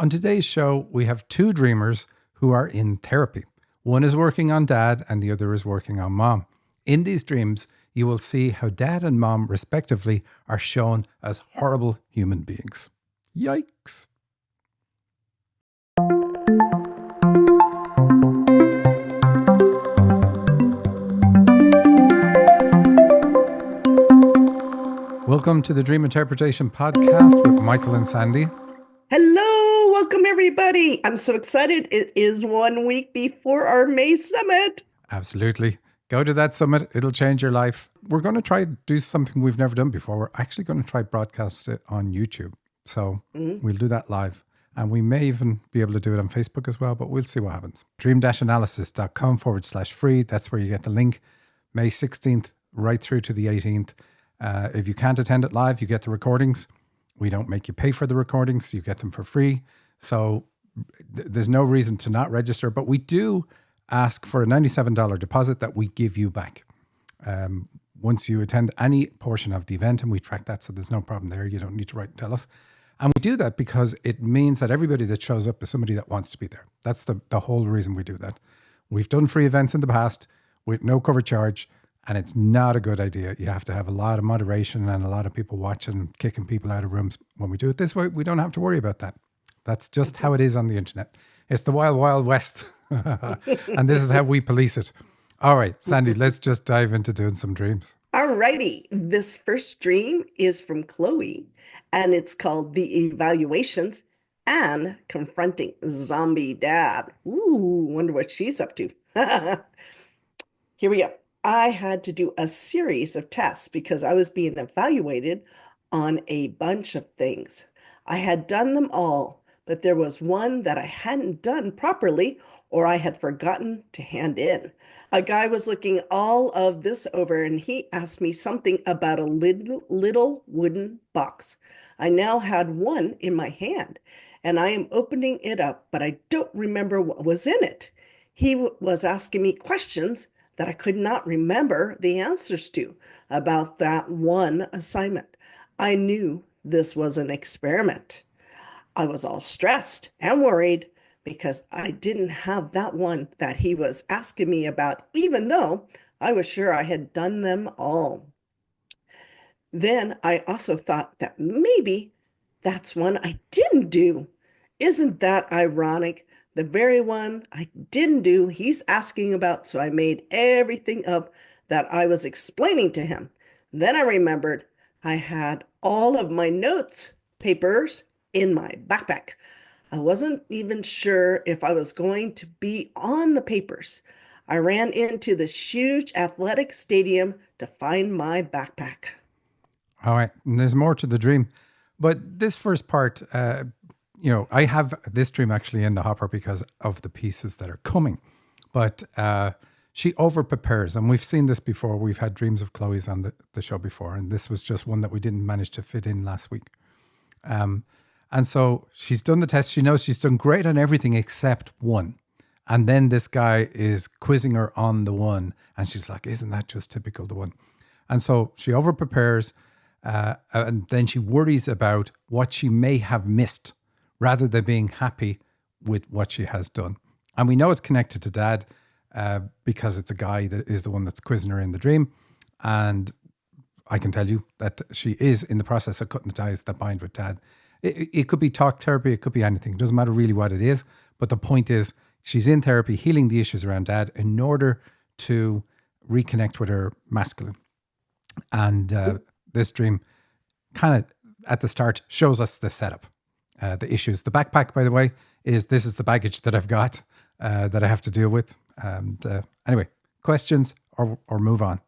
On today's show, we have two dreamers who are in therapy. One is working on dad and the other is working on mom. In these dreams, you will see how dad and mom, respectively, are shown as horrible human beings. Yikes. Welcome to the Dream Interpretation Podcast with Michael and Sandy. Hello, welcome everybody. I'm so excited. It is 1 week before our May summit. Absolutely. Go to that summit. It'll change your life. We're going to try to do something we've never done before. We're actually going to try broadcast it on YouTube. So we'll do that live. And we may even be able to do it on Facebook as well, but we'll see what happens. dream-analysis.com/free. That's where you get the link. May 16th right through to the 18th. If you can't attend it live, you get the recordings. We don't make you pay for the recordings. You get them for free. So there's no reason to not register, but we do ask for a $97 deposit that we give you back once you attend any portion of the event, and we track that. So there's no problem there. You don't need to write and tell us. And we do that because it means that everybody that shows up is somebody that wants to be there. That's the whole reason we do that. We've done free events in the past with no cover charge. And it's not a good idea. You have to have a lot of moderation and a lot of people watching, kicking people out of rooms. When we do it this way, we don't have to worry about that. That's just how it is on the internet. It's the wild, wild west. And this is how we police it. All right, Sandy, let's just dive into doing some dreams. All righty. This first dream is from Chloe, and it's called The Evaluations and Confronting Zombie Dad. Ooh, wonder what she's up to. Here we go. I had to do a series of tests because I was being evaluated on a bunch of things. I had done them all, but there was one that I hadn't done properly or I had forgotten to hand in. A guy was looking all of this over and he asked me something about a little wooden box. I now had one in my hand and I am opening it up, but I don't remember what was in it. He was asking me questions that I could not remember the answers to about that one assignment. I knew this was an experiment. I was all stressed and worried because I didn't have that one that he was asking me about, even though I was sure I had done them all. Then I also thought that maybe that's one I didn't do. Isn't that ironic? The very one I didn't do, he's asking about, so I made everything up that I was explaining to him. Then I remembered I had all of my notes papers in my backpack. I wasn't even sure if I was going to be on the papers. I ran into this huge athletic stadium to find my backpack. All right, and there's more to the dream. But this first part, I have this dream actually in the hopper because of the pieces that are coming. But she over-prepares, and we've seen this before. We've had dreams of Chloe's on the show before, and this was just one that we didn't manage to fit in last week. And so she's done the test. She knows she's done great on everything except one. And then this guy is quizzing her on the one, and she's like, isn't that just typical, the one? And so she over-prepares, and then she worries about what she may have missed, rather than being happy with what she has done. And we know it's connected to dad because it's a guy that is the one that's quizzing her in the dream. And I can tell you that she is in the process of cutting the ties that bind with dad. It could be talk therapy, it could be anything. It doesn't matter really what it is. But the point is, she's in therapy, healing the issues around dad in order to reconnect with her masculine. And this dream kind of at the start shows us the setup. The issues. The backpack, by the way, this is the baggage that I've got that I have to deal with. And anyway, questions or move on?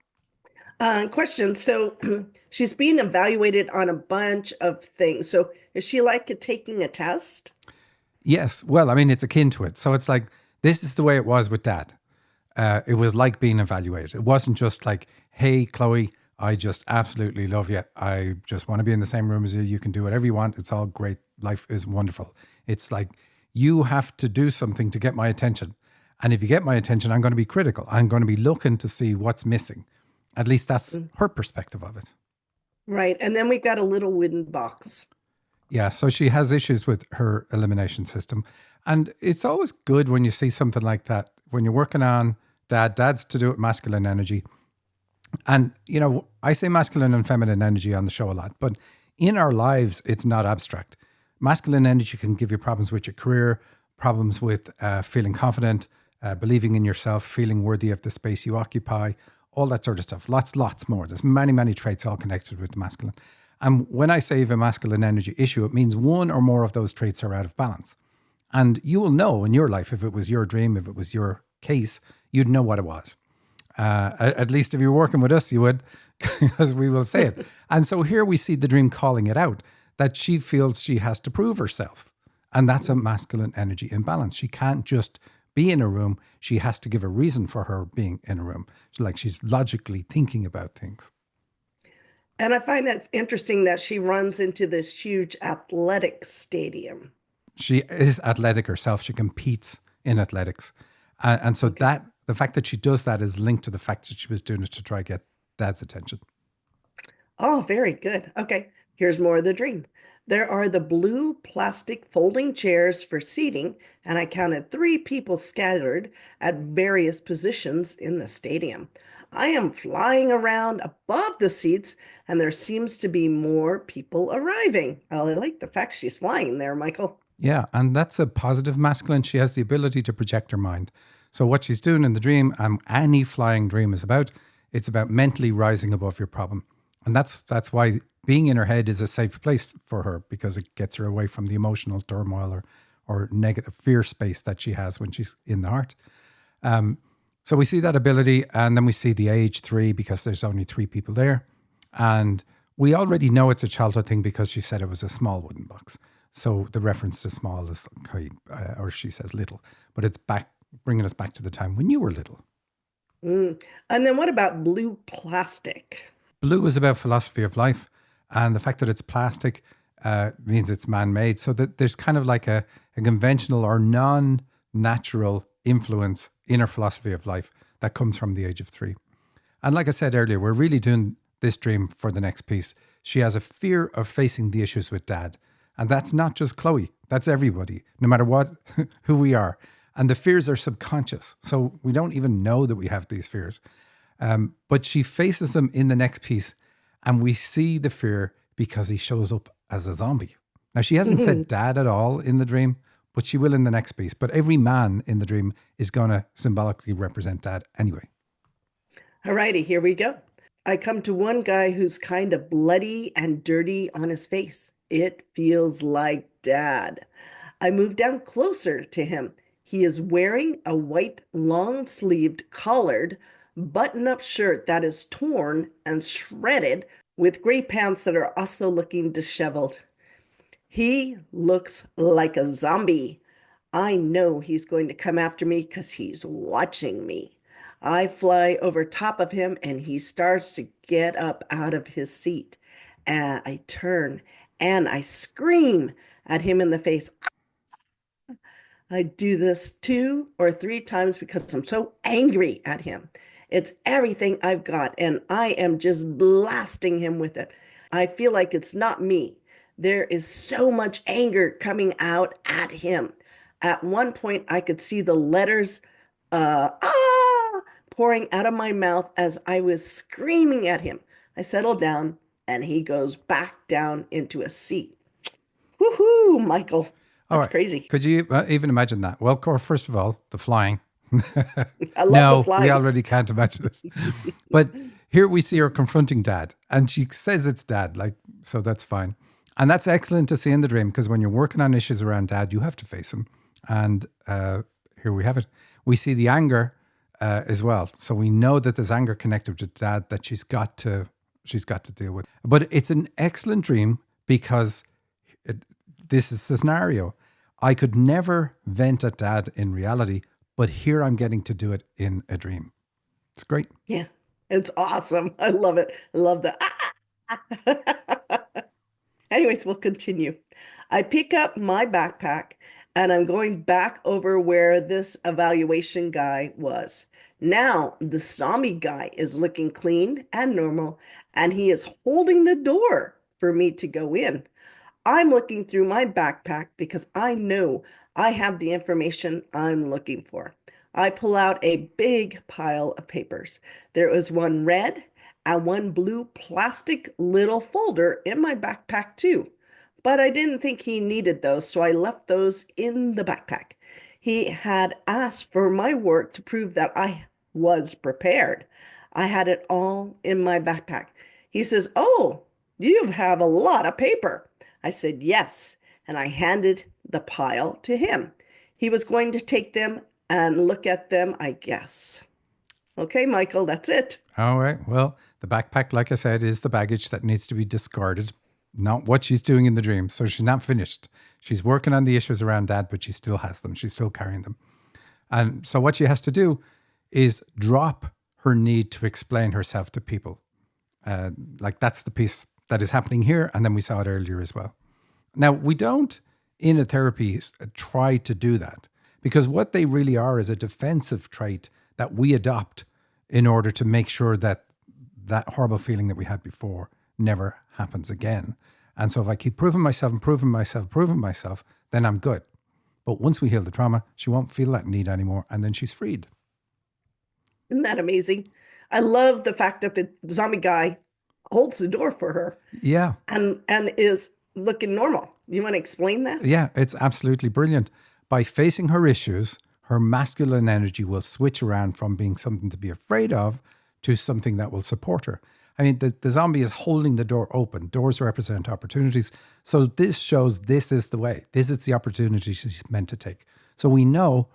Questions. So she's being evaluated on a bunch of things. So is she like taking a test? Yes. Well, I mean, it's akin to it. So it's like, this is the way it was with dad. It was like being evaluated. It wasn't just like, hey, Chloe, I just absolutely love you. I just want to be in the same room as you. You can do whatever you want. It's all great. Life is wonderful. It's like, you have to do something to get my attention. And if you get my attention, I'm going to be critical. I'm going to be looking to see what's missing. At least that's her perspective of it. Right. And then we've got a little wooden box. Yeah, so she has issues with her elimination system. And it's always good when you see something like that. When you're working on dad's to do with masculine energy. And, I say masculine and feminine energy on the show a lot, but in our lives, it's not abstract. Masculine energy can give you problems with your career, problems with feeling confident, believing in yourself, feeling worthy of the space you occupy, all that sort of stuff. Lots more. There's many, many traits all connected with the masculine. And when I say you have a masculine energy issue, it means one or more of those traits are out of balance. And you will know in your life, if it was your dream, if it was your case, you'd know what it was. At least if you're working with us, you would, because we will say it. And so here we see the dream calling it out, that she feels she has to prove herself. And that's a masculine energy imbalance. She can't just be in a room. She has to give a reason for her being in a room. Like she's logically thinking about things. And I find it interesting that she runs into this huge athletic stadium. She is athletic herself. She competes in athletics. And so Okay. the fact that she does that is linked to the fact that she was doing it to try to get dad's attention. Oh, very good. Okay, here's more of the dream. There are the blue plastic folding chairs for seating, and I counted three people scattered at various positions in the stadium. I am flying around above the seats, and there seems to be more people arriving. I like the fact she's flying there, Michael. Yeah, and that's a positive masculine. She has the ability to project her mind. So what she's doing in the dream, any flying dream is about, it's about mentally rising above your problem. And that's why being in her head is a safe place for her, because it gets her away from the emotional turmoil or negative fear space that she has when she's in the heart. So we see that ability, and then we see the age 3 because there's only 3 people there. And we already know it's a childhood thing because she said it was a small wooden box. So the reference to small is, or she says little, but it's bringing us back to the time when you were little. Mm. And then what about blue plastic? Blue is about philosophy of life, and the fact that it's plastic means it's man-made. So that there's kind of like a conventional or non-natural influence in her philosophy of life that comes from the age of 3. And like I said earlier, we're really doing this dream for the next piece. She has a fear of facing the issues with dad. And that's not just Chloe, that's everybody, no matter what, who we are. And the fears are subconscious. So we don't even know that we have these fears. But she faces them in the next piece. And we see the fear because he shows up as a zombie. Now, she hasn't said dad at all in the dream, but she will in the next piece. But every man in the dream is going to symbolically represent dad anyway. All righty, here we go. I come to one guy who's kind of bloody and dirty on his face. It feels like dad. I move down closer to him. He is wearing a white long-sleeved collared button-up shirt that is torn and shredded with gray pants that are also looking disheveled. He looks like a zombie. I know he's going to come after me because he's watching me. I fly over top of him and he starts to get up out of his seat. And I turn and I scream at him in the face. I do this 2 or 3 times because I'm so angry at him. It's everything I've got, and I am just blasting him with it. I feel like it's not me. There is so much anger coming out at him. At one point, I could see the letters pouring out of my mouth as I was screaming at him. I settle down, and he goes back down into a seat. Woohoo, Michael. All That's right. crazy. Could you even imagine that? Well, Cor, first of all, the flying. I love the No, we flying. already can't imagine it. But here we see her confronting dad, and she says it's dad, like, so that's fine. And that's excellent to see in the dream, because when you're working on issues around dad, you have to face them. And here we have it. We see the anger as well. So we know that there's anger connected with dad that she's got to deal with. But it's an excellent dream because this is the scenario. I could never vent at dad in reality, but here I'm getting to do it in a dream. It's great. Yeah, it's awesome. I love it. I love the. Anyways, we'll continue. I pick up my backpack and I'm going back over where this evaluation guy was. Now, the zombie guy is looking clean and normal, and he is holding the door for me to go in. I'm looking through my backpack because I know I have the information I'm looking for. I pull out a big pile of papers. There was one red and one blue plastic little folder in my backpack too. But I didn't think he needed those, so I left those in the backpack. He had asked for my work to prove that I was prepared. I had it all in my backpack. He says, "Oh, you have a lot of paper." I said, "Yes." And I handed the pile to him. He was going to take them and look at them, I guess. Okay, Michael, that's it. All right. Well, the backpack, like I said, is the baggage that needs to be discarded, not what she's doing in the dream. So she's not finished. She's working on the issues around dad, but she still has them. She's still carrying them. And so what she has to do is drop her need to explain herself to people. Like that's the piece that is happening here. And then we saw it earlier as well. Now, we don't in a therapy try to do that because what they really are is a defensive trait that we adopt in order to make sure that that horrible feeling that we had before never happens again. And so if I keep proving myself and proving myself, proving myself, then I'm good. But once we heal the trauma, she won't feel that need anymore. And then she's freed. Isn't that amazing? I love the fact that the zombie guy holds the door for her Yeah. and is looking normal. You want to explain that? Yeah, it's absolutely brilliant. By facing her issues, her masculine energy will switch around from being something to be afraid of to something that will support her. I mean, the zombie is holding the door open. Doors represent opportunities. So this shows this is the way. This is the opportunity she's meant to take. So we know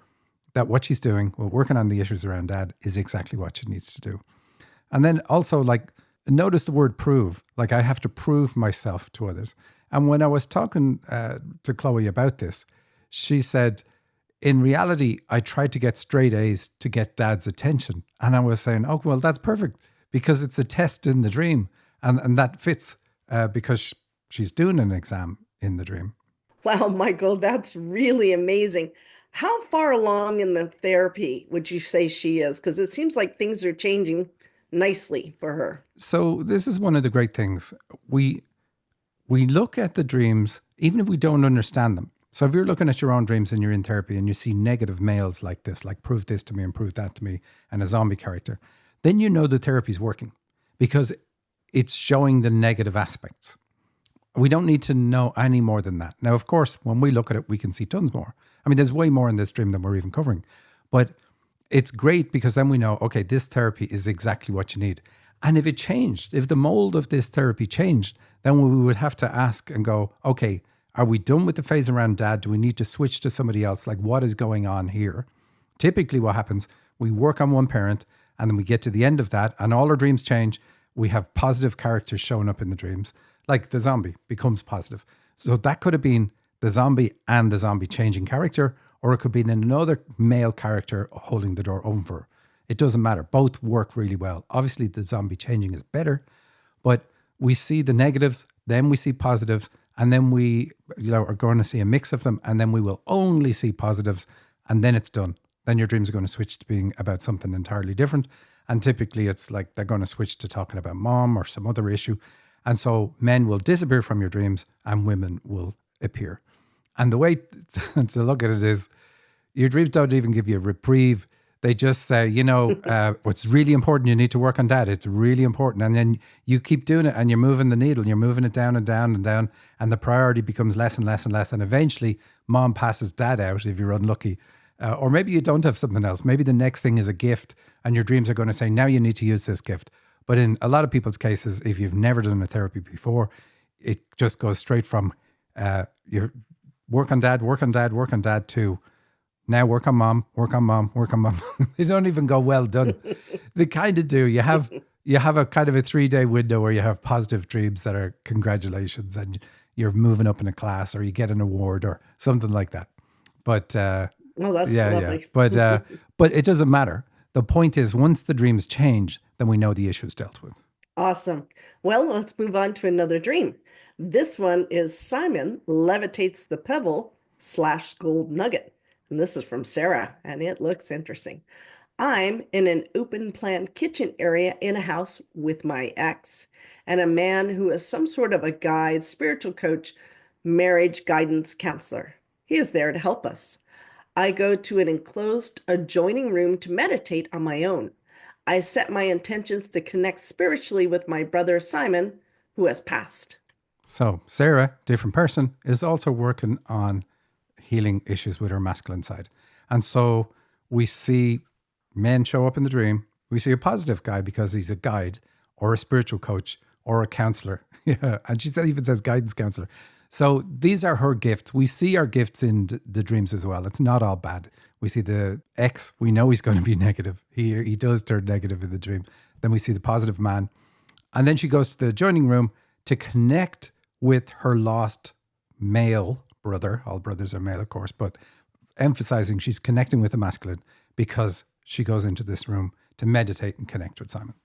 that what she's doing, well, working on the issues around dad, is exactly what she needs to do. And then also, like, notice the word prove. Like, I have to prove myself to others. And when I was talking to Chloe about this, she said, in reality, I tried to get straight A's to get dad's attention. And I was saying, oh, well, that's perfect because it's a test in the dream. And that fits because she's doing an exam in the dream. Wow, Michael, that's really amazing. How far along in the therapy would you say she is? Because it seems like things are changing nicely for her. So this is one of the great things. We look at the dreams, even if we don't understand them. So if you're looking at your own dreams and you're in therapy and you see negative males like this, like prove this to me and prove that to me, and a zombie character, then you know the therapy's working because it's showing the negative aspects. We don't need to know any more than that. Now, of course, when we look at it, we can see tons more. I mean, there's way more in this dream than we're even covering. But it's great because then we know, okay, this therapy is exactly what you need. And if it changed, if the mold of this therapy changed, then we would have to ask and go, okay, are we done with the phase around dad? Do we need to switch to somebody else? Like, what is going on here? Typically, what happens, we work on one parent and then we get to the end of that and all our dreams change. We have positive characters showing up in the dreams, like the zombie becomes positive. So that could have been the zombie and the zombie changing character, or it could be another male character holding the door open for her. It doesn't matter. Both work really well. Obviously, the zombie changing is better, but we see the negatives, then we see positives, and then we are going to see a mix of them, and then we will only see positives, and then it's done. Then your dreams are going to switch to being about something entirely different. And typically it's like they're going to switch to talking about mom or some other issue. And so men will disappear from your dreams and women will appear. And the way to look at it is your dreams don't even give you a reprieve. They just say, what's really important, you need to work on that. It's really important. And then you keep doing it and you're moving the needle, you're moving it down and down and down. And the priority becomes less and less and less. And eventually mom passes dad out if you're unlucky. Or maybe you don't have something else. Maybe the next thing is a gift and your dreams are going to say, now you need to use this gift. But in a lot of people's cases, if you've never done a therapy before, it just goes straight from your work on dad, work on dad, work on dad to now work on mom, work on mom, work on mom. They don't even go well done. They kind of do. You have a kind of a 3-day window where you have positive dreams that are congratulations and you're moving up in a class or you get an award or something like that. But Well, that's lovely. Yeah. But it doesn't matter. The point is, once the dreams change, then we know the issue is dealt with. Awesome. Well, let's move on to another dream. This one is Simon levitates the pebble / gold nugget. And this is from Sarah, and it looks interesting. I'm in an open plan kitchen area in a house with my ex and a man who is some sort of a guide, spiritual coach, marriage guidance counselor. He is there to help us. I go to an enclosed adjoining room to meditate on my own. I set my intentions to connect spiritually with my brother Simon, who has passed. So Sarah, different person, is also working on healing issues with her masculine side. And so we see men show up in the dream. We see a positive guy because he's a guide or a spiritual coach or a counselor. Yeah. And she even says guidance counselor. So these are her gifts. We see our gifts in the dreams as well. It's not all bad. We see the ex, we know he's going to be negative. He does turn negative in the dream. Then we see the positive man. And then she goes to the adjoining room to connect with her lost male brother. All brothers are male, of course, but emphasizing she's connecting with the masculine because she goes into this room to meditate and connect with Simon.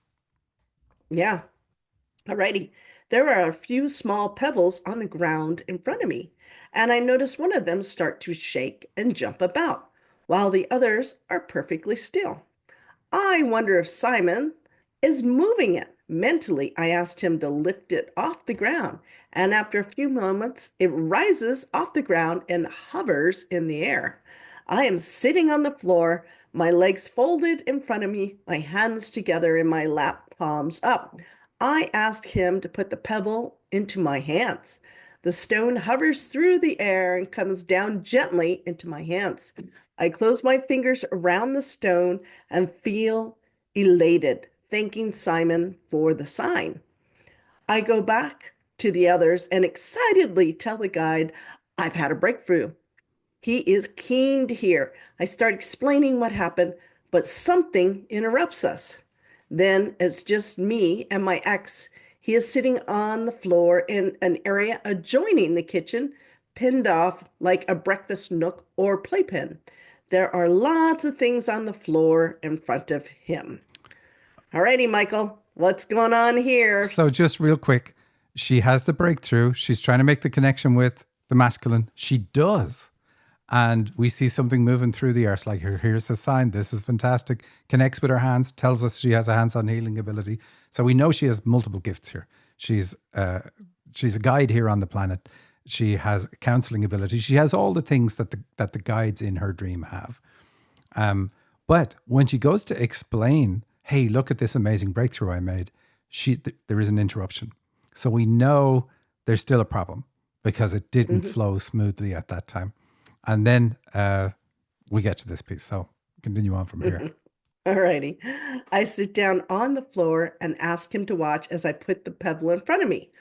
Yeah. Alrighty. There are a few small pebbles on the ground in front of me, and I notice one of them start to shake and jump about, while the others are perfectly still. I wonder if Simon is moving it. Mentally, I asked him to lift it off the ground, and after a few moments, it rises off the ground and hovers in the air. I am sitting on the floor, my legs folded in front of me, my hands together in my lap, palms up. I asked him to put the pebble into my hands. The stone hovers through the air and comes down gently into my hands. I close my fingers around the stone and feel elated, thanking Simon for the sign. I go back to the others and excitedly tell the guide I've had a breakthrough. He is keen to hear. I start explaining what happened, but something interrupts us. Then it's just me and my ex. He is sitting on the floor in an area adjoining the kitchen, pinned off like a breakfast nook or playpen. There are lots of things on the floor in front of him. All righty, Michael, what's going on here? So just real quick, she has the breakthrough. She's trying to make the connection with the masculine. She does. And we see something moving through the earth, like here's a sign, this is fantastic, connects with her hands, tells us she has a hands-on healing ability. So we know she has multiple gifts here. She's a guide here on the planet. She has counseling ability. She has all the things that the guides in her dream have. But when she goes to explain, hey, look at this amazing breakthrough I made, there is an interruption. So we know there's still a problem because it didn't flow smoothly at that time. And then we get to this piece. So continue on from here. All righty. I sit down on the floor and ask him to watch as I put the pebble in front of me.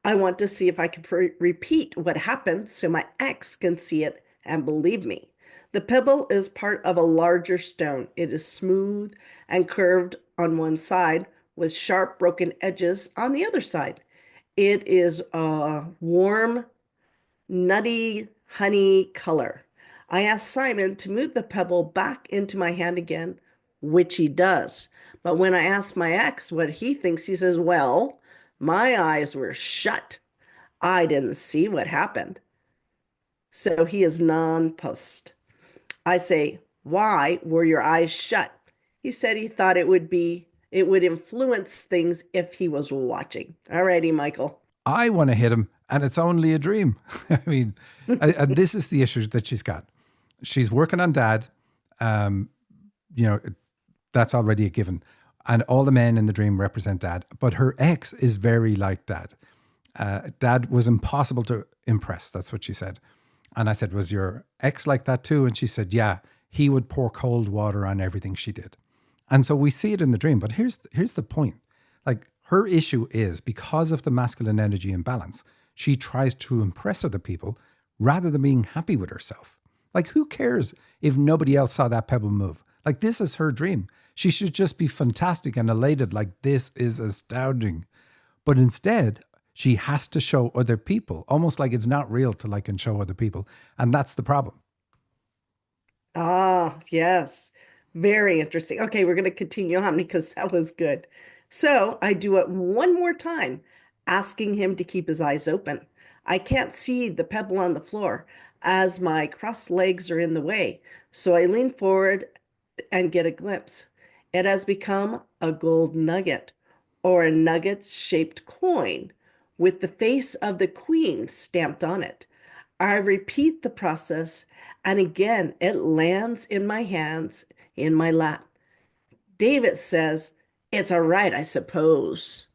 I want to see if I can repeat what happened so my ex can see it and believe me. The pebble is part of a larger stone. It is smooth and curved on one side with sharp broken edges on the other side. It is a warm, nutty honey color. I asked Simon to move the pebble back into my hand again, which he does. But when I ask my ex what he thinks, he says, well, my eyes were shut. I didn't see what happened. So he is nonplussed. I say, why were your eyes shut? He said he thought it would influence things if he was watching. All righty, Michael. I want to hit him, and it's only a dream. I mean, and this is the issue that she's got. She's working on dad. That's already a given. And all the men in the dream represent dad. But her ex is very like dad. Dad was impossible to impress. That's what she said. And I said, was your ex like that too? And she said, yeah, he would pour cold water on everything she did. And so we see it in the dream. But here's the point. Like, her issue is because of the masculine energy imbalance, she tries to impress other people rather than being happy with herself. Like, who cares if nobody else saw that pebble move? Like, this is her dream. She should just be fantastic and elated. Like, this is astounding. But instead, she has to show other people, almost like it's not real to like and show other people. And that's the problem. Ah, yes. Very interesting. Okay, we're going to continue on because that was good. So I do it one more time, asking him to keep his eyes open. I can't see the pebble on the floor as my crossed legs are in the way. So I lean forward and get a glimpse. It has become a gold nugget or a nugget-shaped coin with the face of the queen stamped on it. I repeat the process, and again, it lands in my hands, in my lap. David says, "It's all right, I suppose,"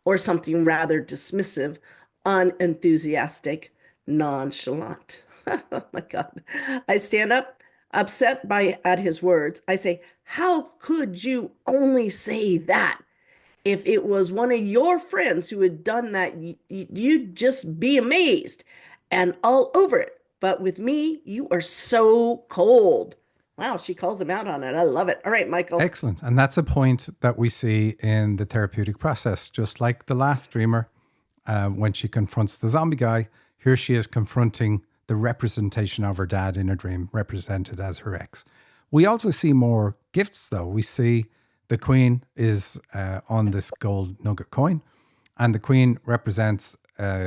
or something rather dismissive, unenthusiastic, nonchalant. Oh my God. I stand up, upset by at his words. I say, "How could you only say that? If it was one of your friends who had done that, you'd just be amazed and all over it. But with me, you are so cold." Wow, she calls him out on it. I love it. All right, Michael. Excellent. And that's a point that we see in the therapeutic process. Just like the last dreamer, when she confronts the zombie guy, here she is confronting the representation of her dad in her dream, represented as her ex. We also see more gifts, though. We see the queen is on this gold nugget coin, and the queen represents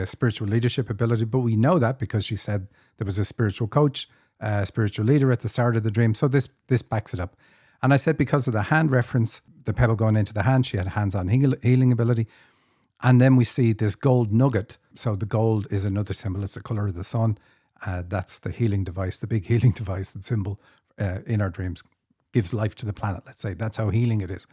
spiritual leadership ability. But we know that because she said there was a spiritual coach, spiritual leader at the start of the dream. So this backs it up. And I said because of the hand reference, the pebble going into the hand, she had hands-on healing ability. And then we see this gold nugget. So the gold is another symbol. It's the color of the sun. That's the healing device, the big healing device, the symbol in our dreams, gives life to the planet, let's say. That's how healing it is.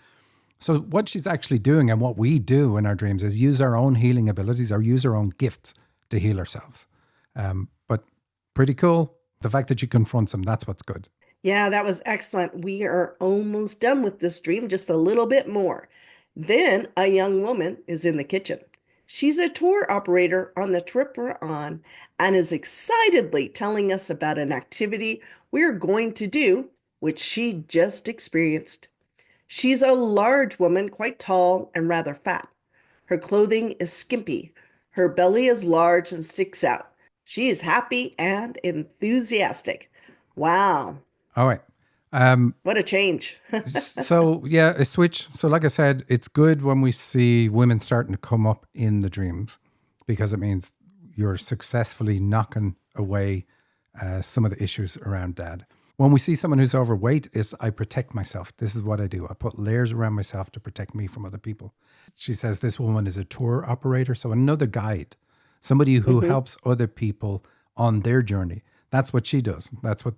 So what she's actually doing and what we do in our dreams is use our own healing abilities or use our own gifts to heal ourselves. But pretty cool. The fact that she confronts him, that's what's good. Yeah, that was excellent. We are almost done with this dream, just a little bit more. Then a young woman is in the kitchen. She's a tour operator on the trip we're on and is excitedly telling us about an activity we're going to do, which she just experienced. She's a large woman, quite tall and rather fat. Her clothing is skimpy. Her belly is large and sticks out. She is happy and enthusiastic. Wow, All right. what a change. So yeah, a switch. So like I said, it's good when we see women starting to come up in the dreams because it means you're successfully knocking away some of the issues around dad. When we see someone who's overweight, is I protect myself. This is what I do. I put layers around myself to protect me from other people. She says this woman is a tour operator, so another guide, somebody who helps other people on their journey. That's what she does. That's what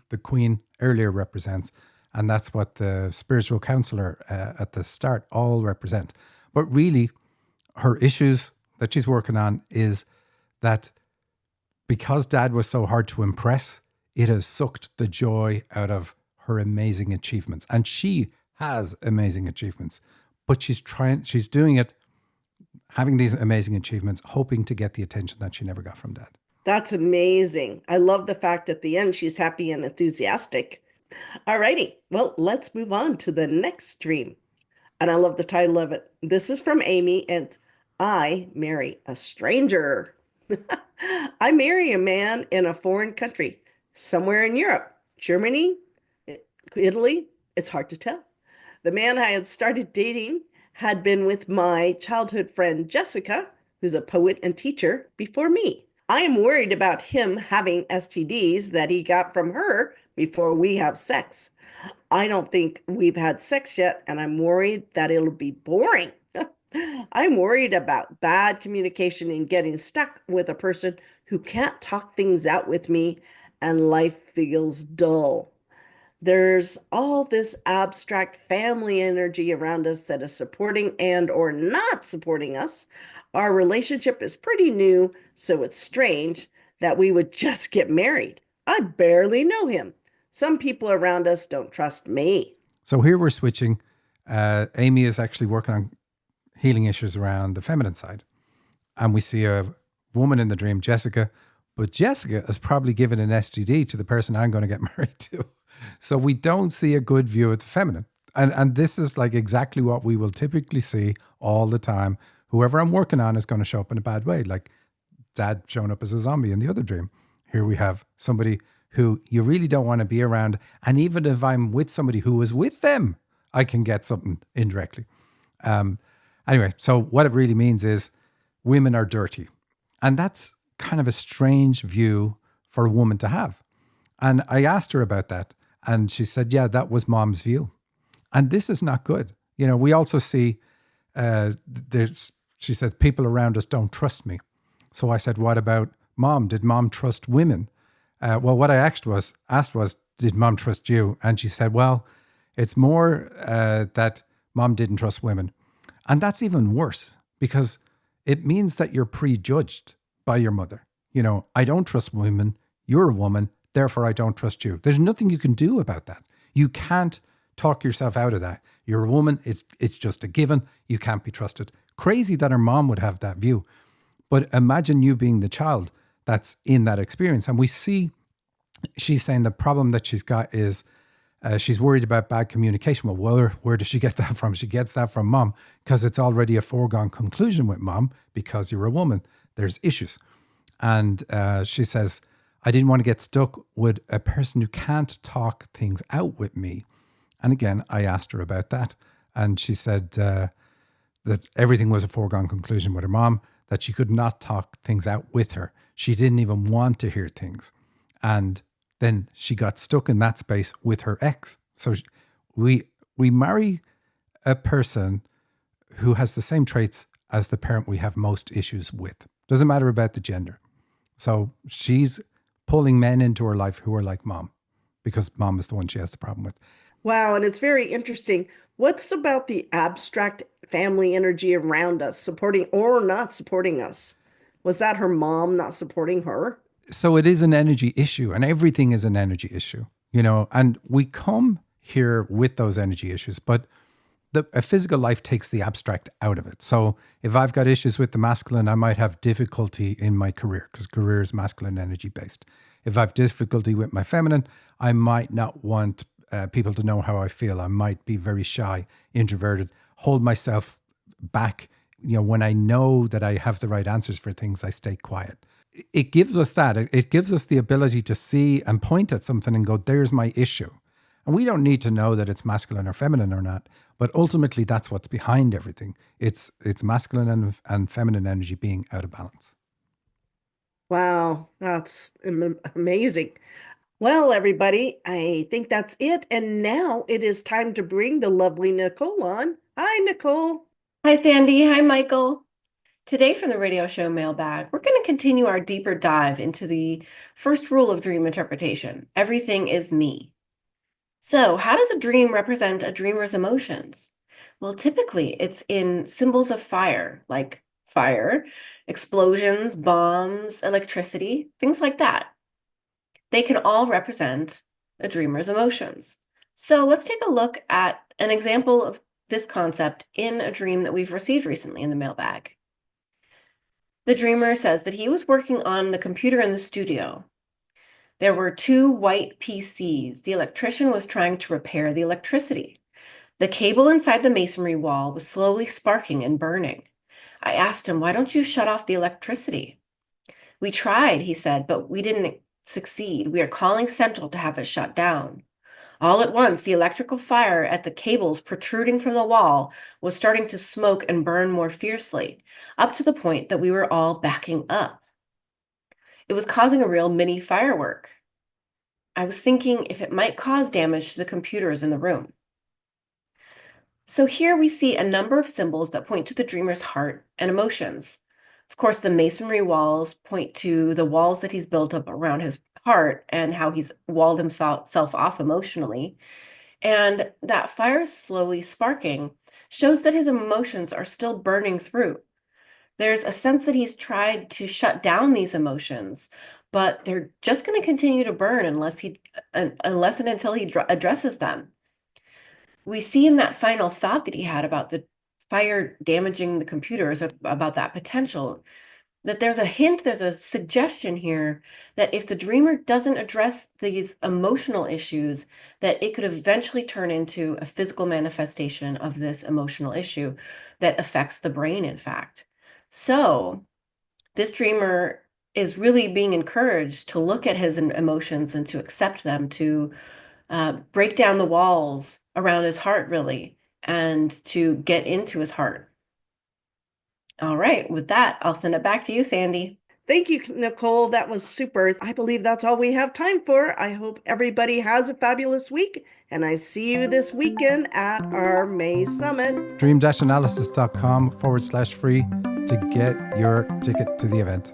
the queen earlier represents. And that's what the spiritual counselor at the start all represent. But really, her issues that she's working on is that because dad was so hard to impress, it has sucked the joy out of her amazing achievements. And she has amazing achievements, but she's doing it, having these amazing achievements, hoping to get the attention that she never got from dad. That's amazing. I love the fact at the end she's happy and enthusiastic. All righty. Well, let's move on to the next dream. And I love the title of it. This is from Amy, and I marry a stranger. I marry a man in a foreign country, somewhere in Europe, Germany, Italy. It's hard to tell. The man I had started dating had been with my childhood friend Jessica, who's a poet and teacher, before me. I am worried about him having STDs that he got from her before we have sex. I don't think we've had sex yet, and I'm worried that it'll be boring. I'm worried about bad communication and getting stuck with a person who can't talk things out with me, and life feels dull. There's all this abstract family energy around us that is supporting and or not supporting us. Our relationship is pretty new, so it's strange that we would just get married. I barely know him. Some people around us don't trust me. So here we're switching. Amy is actually working on healing issues around the feminine side. And we see a woman in the dream, Jessica, but Jessica has probably given an STD to the person I'm going to get married to. So we don't see a good view of the feminine. And this is like exactly what we will typically see all the time. Whoever I'm working on is going to show up in a bad way, like dad showing up as a zombie in the other dream. Here we have somebody who you really don't want to be around. And even if I'm with somebody who is with them, I can get something indirectly. Anyway, so what it really means is women are dirty. And that's kind of a strange view for a woman to have. And I asked her about that. And she said, yeah, that was mom's view. And this is not good. You know, we also see she said, people around us don't trust me. So I said, what about Mom, did Mom trust women? Well, what I asked was, did Mom trust you? And she said, well, it's more that Mom didn't trust women. And that's even worse because it means that you're prejudged by your mother. I don't trust women. You're a woman. Therefore, I don't trust you. There's nothing you can do about that. You can't talk yourself out of that. You're a woman. It's just a given. You can't be trusted. Crazy that her mom would have that view. But imagine you being the child that's in that experience. And we see she's saying the problem that she's got is she's worried about bad communication. Well, where does she get that from? She gets that from mom because it's already a foregone conclusion with mom because you're a woman. There's issues. And she says, I didn't want to get stuck with a person who can't talk things out with me. And again, I asked her about that. And she said that everything was a foregone conclusion with her mom, that she could not talk things out with her. She didn't even want to hear things. And then she got stuck in that space with her ex. So we marry a person who has the same traits as the parent we have most issues with. Doesn't matter about the gender. So she's pulling men into her life who are like mom because mom is the one she has the problem with. Wow, and it's very interesting. What's about the abstract family energy around us, supporting or not supporting us? Was that her mom not supporting her? So it is an energy issue, and everything is an energy issue, and we come here with those energy issues, but a physical life takes the abstract out of it. So if I've got issues with the masculine, I might have difficulty in my career because career is masculine energy based. If I have difficulty with my feminine, I might not want people to know how I feel. I might be very shy, introverted, hold myself back. When I know that I have the right answers for things, I stay quiet. It gives us that. It gives us the ability to see and point at something and go, there's my issue. And we don't need to know that it's masculine or feminine or not, but ultimately that's what's behind everything. It's masculine and feminine energy being out of balance. Wow, that's amazing. Well, everybody, I think that's it. And now it is time to bring the lovely Nicole on. Hi, Nicole. Hi, Sandy. Hi, Michael. Today from the radio show Mailbag, we're going to continue our deeper dive into the first rule of dream interpretation. Everything is me. So, how does a dream represent a dreamer's emotions? Well, typically it's in symbols of fire, like fire, explosions, bombs, electricity, things like that. They can all represent a dreamer's emotions. So let's take a look at an example of this concept in a dream that we've received recently in the mailbag. The dreamer says that he was working on the computer in the studio. There were two white PCs. The electrician was trying to repair the electricity. The cable inside the masonry wall was slowly sparking and burning. I asked him, why don't you shut off the electricity? We tried, he said, but we didn't succeed. We are calling Central to have it shut down. All at once, the electrical fire at the cables protruding from the wall was starting to smoke and burn more fiercely, up to the point that we were all backing up. It was causing a real mini firework. I was thinking if it might cause damage to the computers in the room. So here we see a number of symbols that point to the dreamer's heart and emotions. Of course, the masonry walls point to the walls that he's built up around his heart and how he's walled himself off emotionally. And that fire slowly sparking shows that his emotions are still burning through. There's a sense that he's tried to shut down these emotions, but they're just going to continue to burn unless and until he addresses them. We see in that final thought that he had about the fire damaging the computers, about that potential, that there's a hint, there's a suggestion here that if the dreamer doesn't address these emotional issues, that it could eventually turn into a physical manifestation of this emotional issue that affects the brain, in fact. So this dreamer is really being encouraged to look at his emotions and to accept them, to break down the walls around his heart, really, and to get into his heart. All right, with that, I'll send it back to you, Sandy. Thank you, Nicole. That was super. I believe that's all we have time for. I hope everybody has a fabulous week, and I see you this weekend at our May Summit. Dream-analysis.com/free to get your ticket to the event.